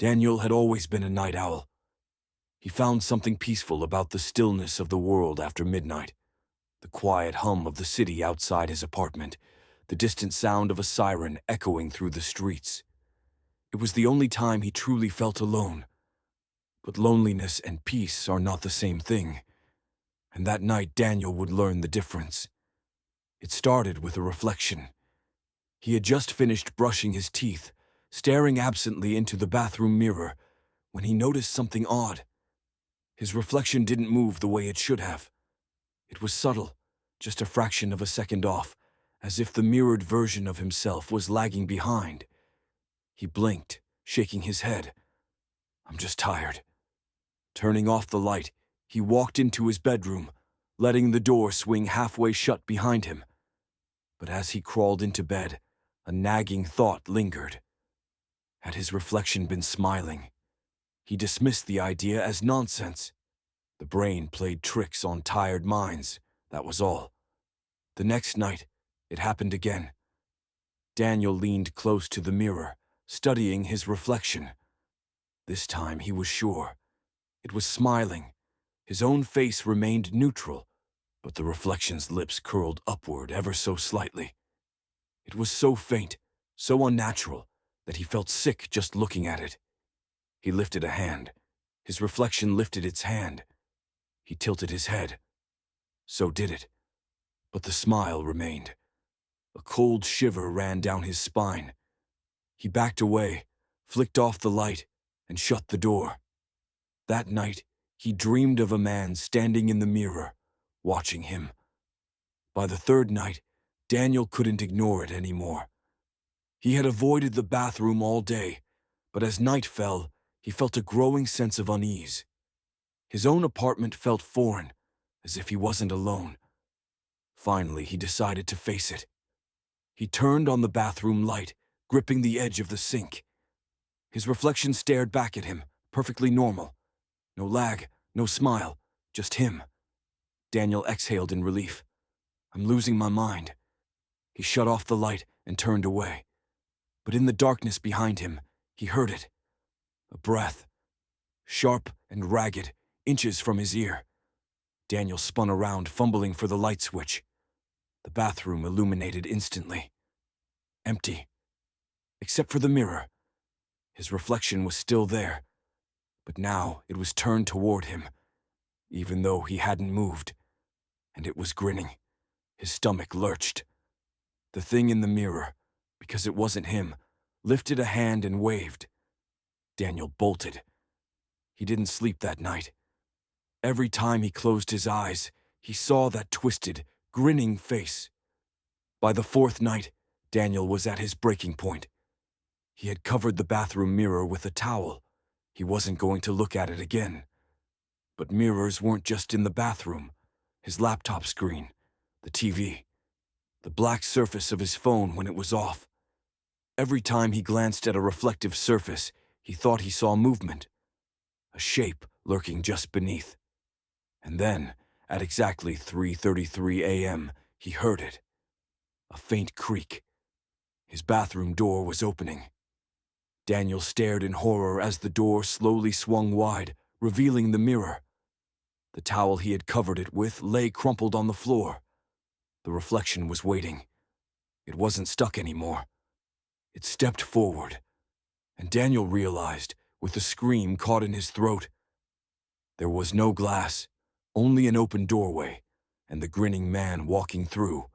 Daniel had always been a night owl. He found something peaceful about the stillness of the world after midnight. The quiet hum of the city outside his apartment, the distant sound of a siren echoing through the streets. It was the only time he truly felt alone. But loneliness and peace are not the same thing, and that night Daniel would learn the difference. It started with a reflection. He had just finished brushing his teeth, staring absently into the bathroom mirror, when he noticed something odd. His reflection didn't move the way it should have. It was subtle, just a fraction of a second off, as if the mirrored version of himself was lagging behind. He blinked, shaking his head. "I'm just tired." Turning off the light, he walked into his bedroom, letting the door swing halfway shut behind him. But as he crawled into bed, a nagging thought lingered. Had his reflection been smiling? He dismissed the idea as nonsense. The brain played tricks on tired minds, that was all. The next night, it happened again. Daniel leaned close to the mirror, studying his reflection. This time he was sure. It was smiling. His own face remained neutral, but the reflection's lips curled upward ever so slightly. It was so faint, so unnatural, that he felt sick just looking at it. He lifted a hand. His reflection lifted its hand. He tilted his head. So did it. But the smile remained. A cold shiver ran down his spine. He backed away, flicked off the light, and shut the door. That night, he dreamed of a man standing in the mirror, watching him. By the third night, Daniel couldn't ignore it anymore. He had avoided the bathroom all day, but as night fell, he felt a growing sense of unease. His own apartment felt foreign, as if he wasn't alone. Finally, he decided to face it. He turned on the bathroom light, gripping the edge of the sink. His reflection stared back at him, perfectly normal. No lag, no smile, just him. Daniel exhaled in relief. "I'm losing my mind." He shut off the light and turned away. But in the darkness behind him, he heard it. A breath. Sharp and ragged, inches from his ear. Daniel spun around, fumbling for the light switch. The bathroom illuminated instantly. Empty. Except for the mirror. His reflection was still there, but now it was turned toward him, even though he hadn't moved. And it was grinning. His stomach lurched. The thing in the mirror, because it wasn't him, lifted a hand and waved. Daniel bolted. He didn't sleep that night. Every time he closed his eyes, he saw that twisted, grinning face. By the fourth night, Daniel was at his breaking point. He had covered the bathroom mirror with a towel. He wasn't going to look at it again. But mirrors weren't just in the bathroom. His laptop screen, the TV, the black surface of his phone when it was off. Every time he glanced at a reflective surface, he thought he saw movement. A shape lurking just beneath. And then, at exactly 3:33 a.m., he heard it. A faint creak. His bathroom door was opening. Daniel stared in horror as the door slowly swung wide, revealing the mirror. The towel he had covered it with lay crumpled on the floor. The reflection was waiting. It wasn't stuck anymore. It stepped forward, and Daniel realized, with a scream caught in his throat. There was no glass, only an open doorway, and the grinning man walking through.